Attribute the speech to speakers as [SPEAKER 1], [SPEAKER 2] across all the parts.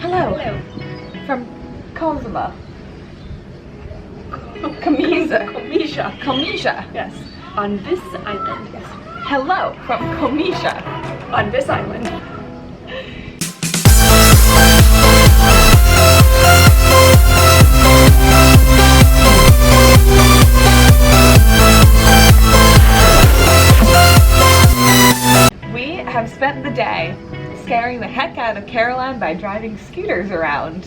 [SPEAKER 1] Hello.
[SPEAKER 2] Hello.
[SPEAKER 1] From Kozma. Comisha.
[SPEAKER 2] Yes. On this island. Yes.
[SPEAKER 1] Hello from Comisha.
[SPEAKER 2] On this island.
[SPEAKER 1] We have spent the day scaring the heck out of Caroline by driving scooters around.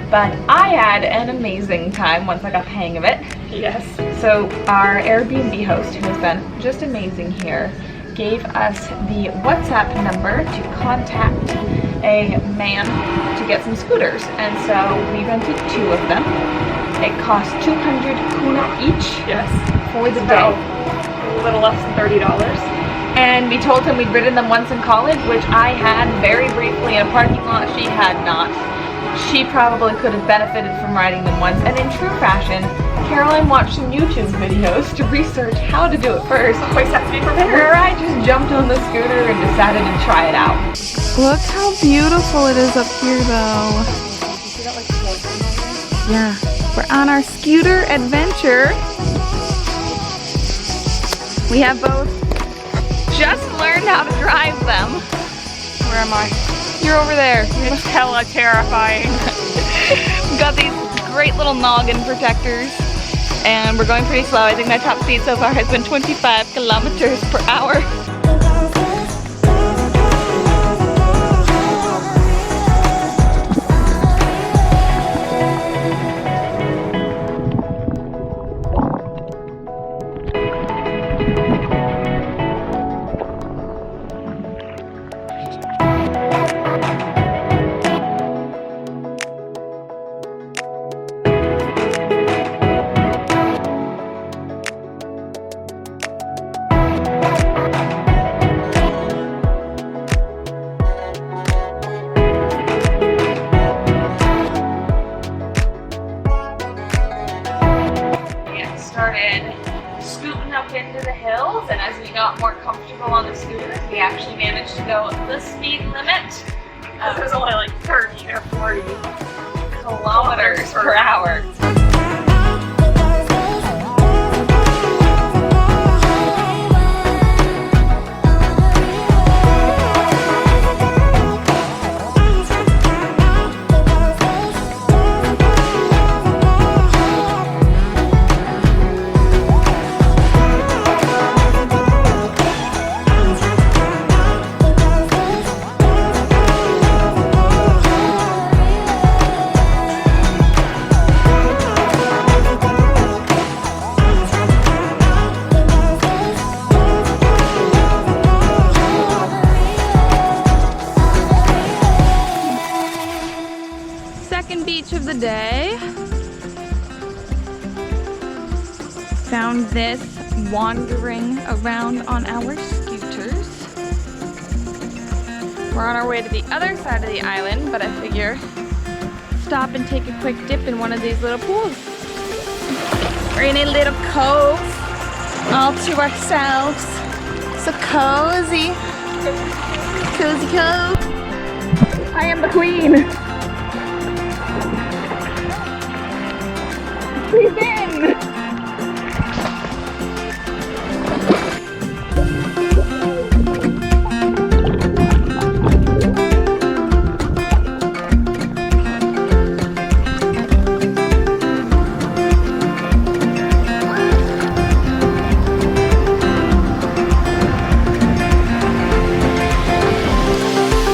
[SPEAKER 1] But I had an amazing time once I got the hang of it.
[SPEAKER 2] Yes.
[SPEAKER 1] So our Airbnb host, who has been just amazing here, gave us the WhatsApp number to contact a man to get some scooters. And so we rented 2 of them. It cost 200 kuna each.
[SPEAKER 2] Yes.
[SPEAKER 1] For the
[SPEAKER 2] So,
[SPEAKER 1] day.
[SPEAKER 2] a little less than $30.
[SPEAKER 1] And we told him we'd ridden them once in college, which I had very briefly in a parking lot. She had not. She probably could have benefited from riding them once. And in true fashion, Caroline watched some YouTube videos to research how to do it first.
[SPEAKER 2] Always have to be prepared.
[SPEAKER 1] Where I just jumped on the scooter and decided to try it out. Look how beautiful it is up here though.
[SPEAKER 2] You see that like floating?
[SPEAKER 1] Yeah. We're on our scooter adventure. We have both just learned how to drive them.
[SPEAKER 2] Where am I?
[SPEAKER 1] You're over there.
[SPEAKER 2] It's hella terrifying.
[SPEAKER 1] We've got these great little noggin protectors and we're going pretty slow. I think my top speed so far has been 25 kilometers per hour. Started scooting up into the hills, and as we got more comfortable on the scooters, we actually managed to go the speed limit.
[SPEAKER 2] It was only like 30 or 40
[SPEAKER 1] kilometers per hour. Beach of the day. Found this wandering around on our scooters. We're on our way to the other side of the island, but I figure stop and take a quick dip in one of these little pools. We're in a little cove all to ourselves. So cozy. Cozy cove. I am the queen. Breathe in!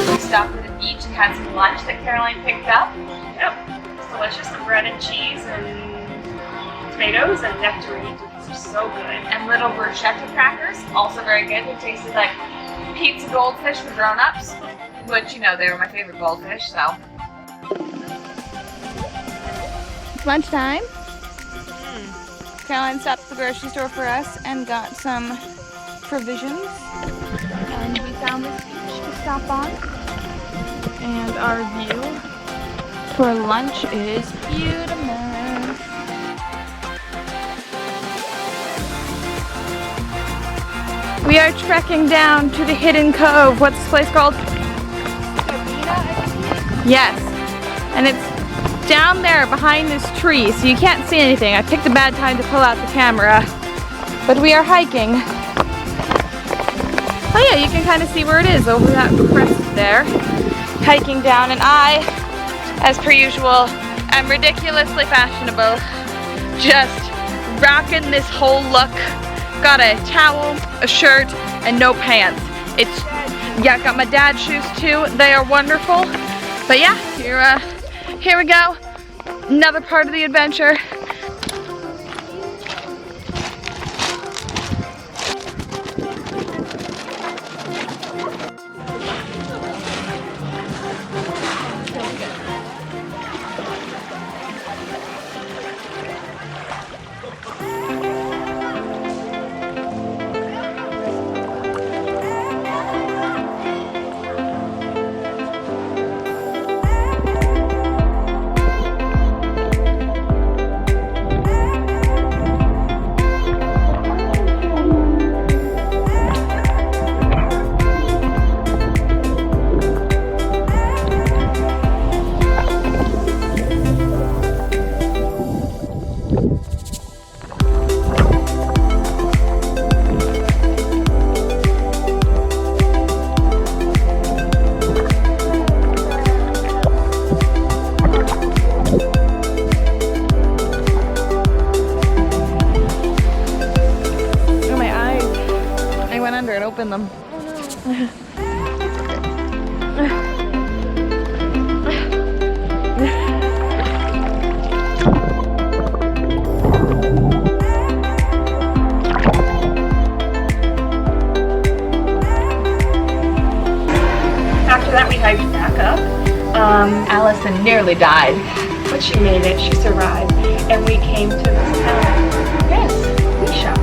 [SPEAKER 1] We stopped at the beach and had some lunch that Caroline picked up.
[SPEAKER 2] Yep. It's delicious. Some bread and cheese and tomatoes and nectarines, which are so good.
[SPEAKER 1] And little bruschetta crackers, also very good. They tasted like pizza goldfish for grown-ups, which, you know, they were my favorite goldfish, so. It's lunchtime. Caroline stopped at the grocery store for us and got some provisions. And we found this beach to stop on. And our view for lunch is beautiful. We are trekking down to the hidden cove. What's this place called? Yes. And it's down there behind this tree, so you can't see anything. I picked a bad time to pull out the camera. But we are hiking. Oh yeah, you can kind of see where it is over that crest there. Hiking down, and I, as per usual, am ridiculously fashionable. Just rocking this whole look. Got a towel, a shirt, and no pants. Yeah, got my dad's shoes too. They are wonderful. But yeah, here we go. Another part of the adventure. Open them.
[SPEAKER 2] After that, we hiked back up.
[SPEAKER 1] Allison nearly died.
[SPEAKER 2] But she made it, she survived. And we came to this town. Yes, we shop.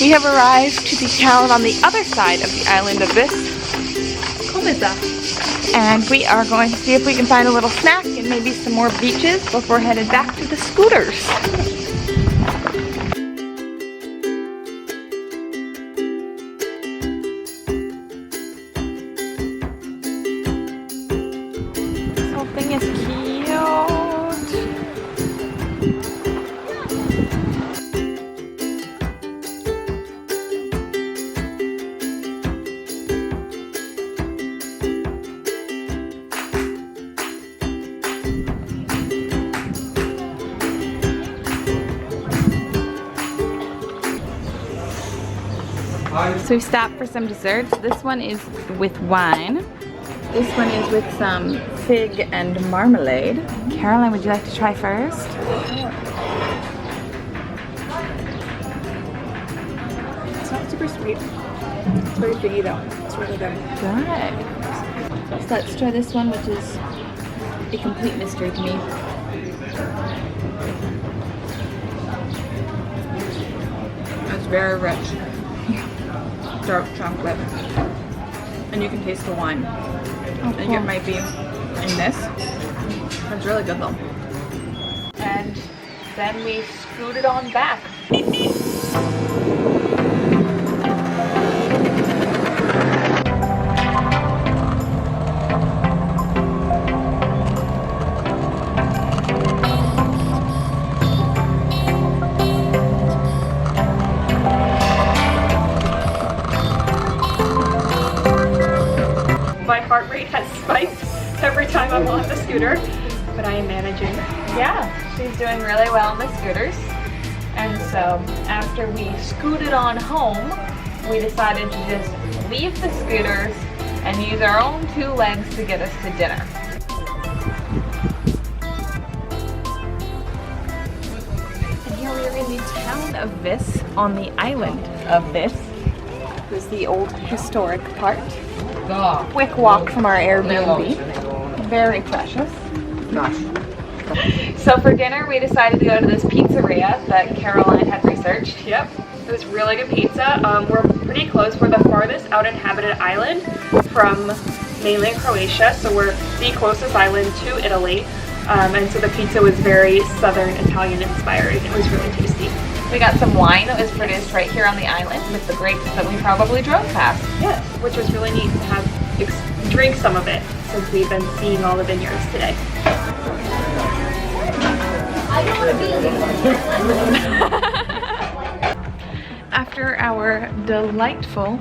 [SPEAKER 1] We have arrived to the town on the other side of the island of Vis. And we are going to see if we can find a little snack and maybe some more beaches before headed back to the scooters. This whole thing is cute. So we stopped for some desserts. This one is with wine. This one is with some fig and marmalade. Caroline, would you like to try first?
[SPEAKER 2] It's not super sweet. It's very figgy though. It's really good.
[SPEAKER 1] Good. So let's try this one, which is a complete mystery to me. It's very rich. Dark chocolate, and you can taste the wine. I think it might be in this. It's really good though. And then we scooted on back.
[SPEAKER 2] My heart rate has spiked every time I'm on the scooter, but I am managing.
[SPEAKER 1] Yeah, she's doing really well on the scooters. And so after we scooted on home, we decided to just leave the scooters and use our own 2 legs to get us to dinner. And here we are in the town of Vis, on the island of Vis. This is the old historic part. Quick walk from our Airbnb. Very precious. So for dinner, we decided to go to this pizzeria that Caroline had researched.
[SPEAKER 2] Yep, it was really good pizza. We're pretty close. We're the farthest out inhabited island from mainland Croatia, so we're the closest island to Italy. And so the pizza was very southern Italian inspired. It was really tasty.
[SPEAKER 1] We got some wine that was produced right here on the island with the grapes that we probably drove past.
[SPEAKER 2] Yes, which was really neat to have drink some of it since we've been seeing all the vineyards today.
[SPEAKER 1] After our delightful,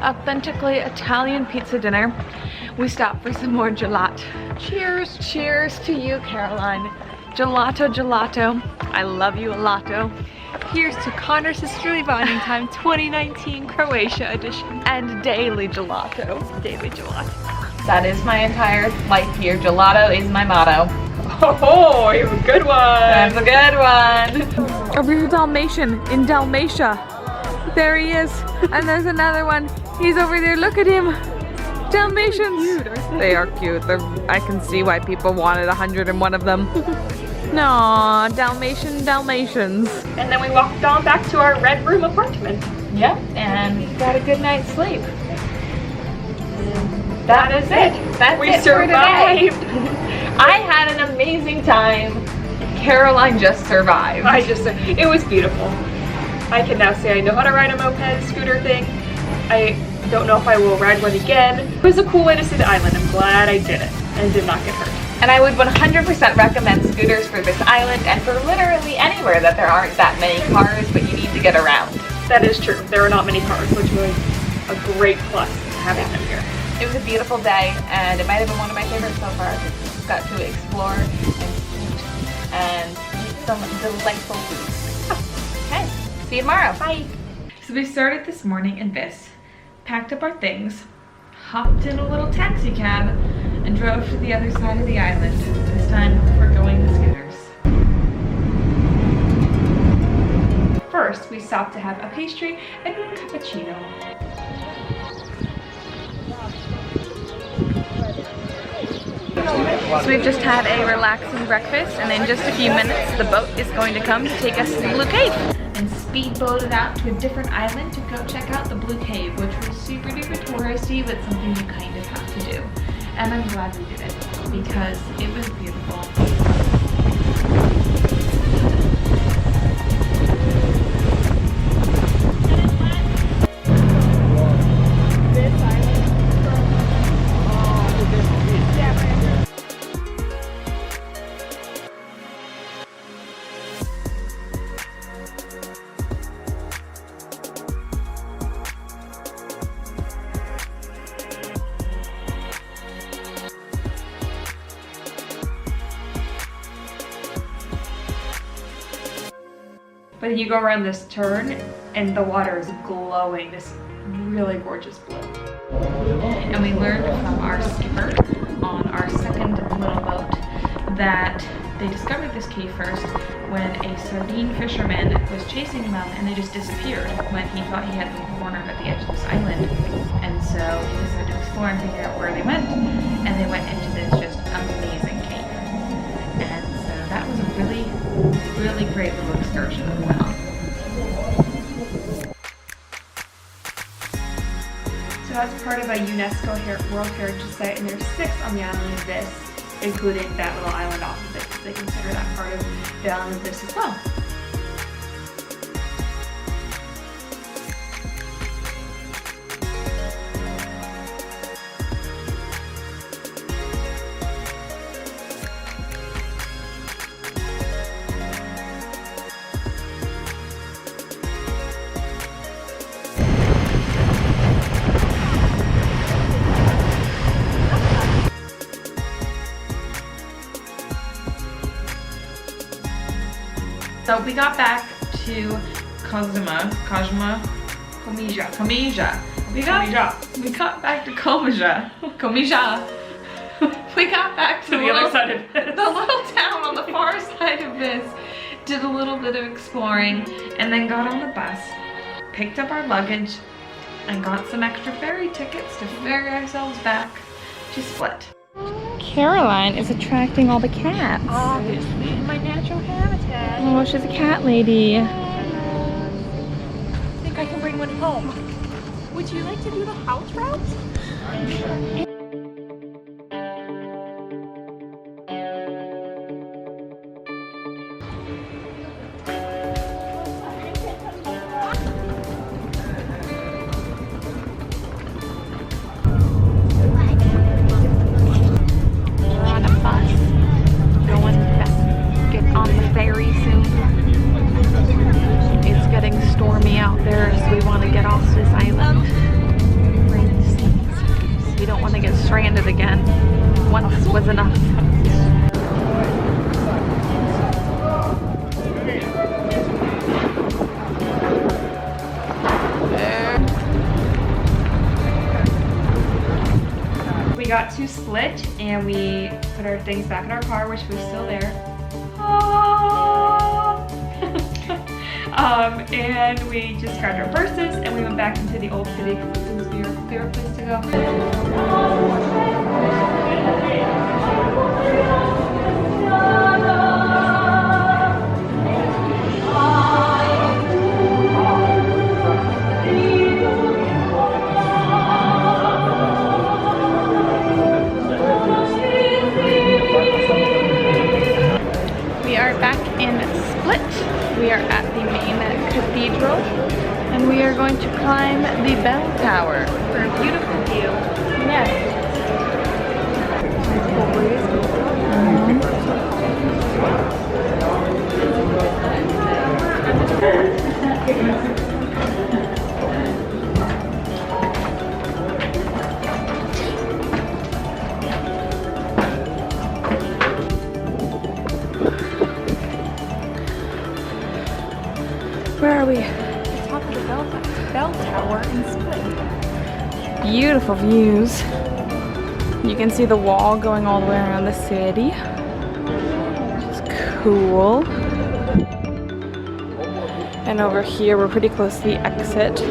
[SPEAKER 1] authentically Italian pizza dinner, we stopped for some more gelato. Cheers! Cheers to you, Caroline. Gelato, gelato. I love you, gelato. Here's to Connor's Sisterly Bonding Time 2019 Croatia edition and daily gelato. Daily gelato. That is my entire life here. Gelato is my motto.
[SPEAKER 2] Oh, you have a good one.
[SPEAKER 1] That's a good one. A real Dalmatian in Dalmatia. There he is. And there's another one. He's over there. Look at him. Dalmatians. They are cute. I can see why people wanted 101 of them. No, Dalmatians.
[SPEAKER 2] And then we walked on back to our red room apartment.
[SPEAKER 1] Yep, and got a good night's sleep.
[SPEAKER 2] That is it.
[SPEAKER 1] That's
[SPEAKER 2] we
[SPEAKER 1] it
[SPEAKER 2] survived.
[SPEAKER 1] For today. I had an amazing time. Caroline just survived.
[SPEAKER 2] It was beautiful. I can now say I know how to ride a moped scooter thing. I don't know if I will ride one again. It was a cool way to see the island. I'm glad I did it and did not get hurt.
[SPEAKER 1] And I would 100% recommend scooters for this island and for literally anywhere that there aren't that many cars, but you need to get around.
[SPEAKER 2] That is true. There are not many cars, which was a great plus having them here.
[SPEAKER 1] It was a beautiful day, and it might have been one of my favorites so far. We got to explore and eat some delightful food. Okay, see you tomorrow. Bye. So we started this morning in Vis, packed up our things, hopped in a little taxi cab, and drove to the other side of the island. This time we're going to scooters. First, we stopped to have a pastry and a cappuccino. So we've just had a relaxing breakfast, and in just a few minutes the boat is going to come to take us to the Blue Cave. And speedboated out to a different island to go check out the Blue Cave, which was super duper touristy, but something you kind of have to do. And I'm glad we did it because it was beautiful. But you go around this turn and the water is glowing, this really gorgeous blue. And we learned from our skipper on our second little boat that they discovered this cave first when a sardine fisherman was chasing them and they just disappeared when he thought he had them cornered at the edge of this island. And so he decided to explore and figure out where they went, and they went into this just amazing cave. And so that was a really great little excursion that we went on.
[SPEAKER 2] So that's part of a UNESCO World Heritage Site, and there's 6 on the island of Vis, including that little island off of it, because they consider that part of the island of Vis as well.
[SPEAKER 1] So we got back to Komiža. We got back to Komiža. We got back to
[SPEAKER 2] the other side of Vis.
[SPEAKER 1] The little town on the far side of Vis. Did a little bit of exploring and then got on the bus, picked up our luggage, and got some extra ferry tickets to ferry ourselves back to Split. Caroline is attracting all the cats.
[SPEAKER 2] Obviously, my natural habitat.
[SPEAKER 1] Oh, she's a cat lady.
[SPEAKER 2] I think I can bring one home. Would you like to do the house route? Stranded again. Once was enough. We got to Split and we put our things back in our car, which was still there. And we just grabbed our purses and we went back into the old city because it was our favorite place to go. We are back in Split. We are at the main cathedral and we are going to climb the bell tower for a beautiful view. Yes. Nice cool breeze. Where are we? The top of the bell tower in Split. Beautiful views. You can see the wall going all the way around the city, which is cool. And over here, we're pretty close to the exit.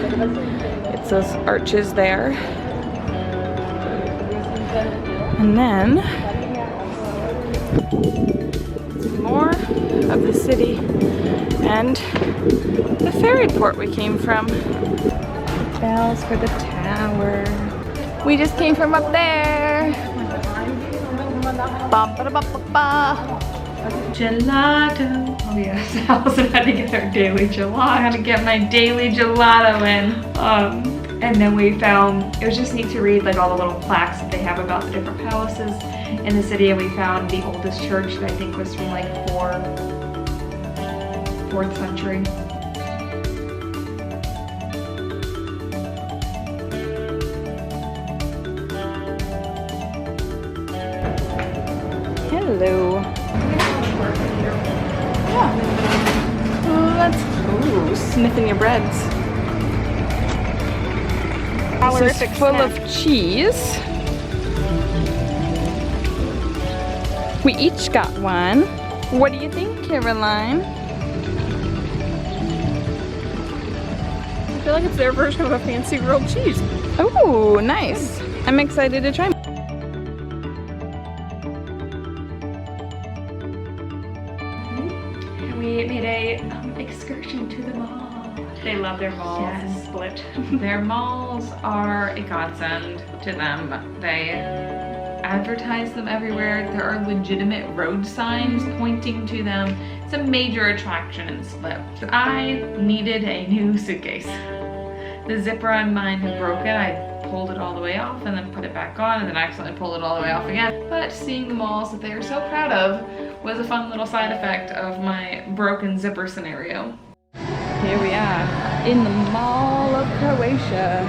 [SPEAKER 2] It's those arches there. And then more of the city and the ferry port we came from. Bells for the tower. We just came from up there. Gelato. Oh yes, Allison had to get her daily gelato. I had to get my daily gelato in. And then we found, it was just neat to read like all the little plaques that they have about the different palaces in the city, and we found the oldest church that I think was from like 4th century. Hello. Yeah. Sniffing your breads. This is full of cheese. We each got one. What do you think, Caroline? I feel like it's their version of a fancy grilled cheese.
[SPEAKER 1] Oh, nice. I'm excited to try. We made a excursion to the mall.
[SPEAKER 2] They love their malls.
[SPEAKER 1] Yes.
[SPEAKER 2] In Split.
[SPEAKER 1] Their malls are a godsend to them. They advertise them everywhere. There are legitimate road signs pointing to them. It's a major attraction in Split. I needed a new suitcase. The zipper on mine had broken. I pulled it all the way off and then put it back on and then accidentally pulled it all the way off again. But seeing the malls that they are so proud of was a fun little side effect of my broken zipper scenario. Here we are in the Mall of Croatia.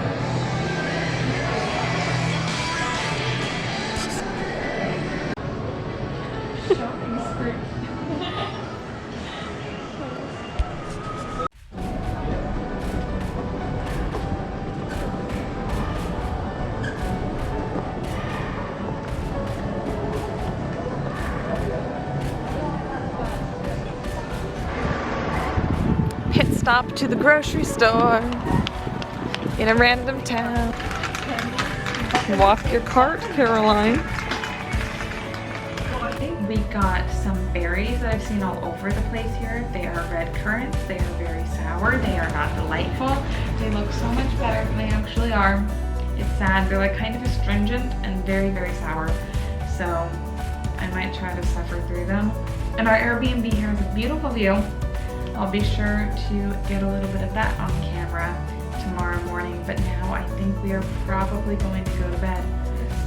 [SPEAKER 1] stop to the grocery store in a random town. Walk your cart, Caroline. We got some berries that I've seen all over the place here. They are red currants. They are very sour. They are not delightful. They look so much better than they actually are. It's sad. They're like kind of astringent and very, very sour. So I might try to suffer through them. And our Airbnb here has a beautiful view. I'll be sure to get a little bit of that on camera tomorrow morning. But now I think we are probably going to go to bed.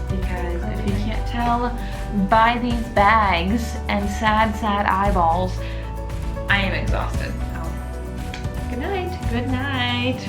[SPEAKER 1] Because if you can't tell by these bags and sad, sad eyeballs, I am exhausted. So, good night. Good night.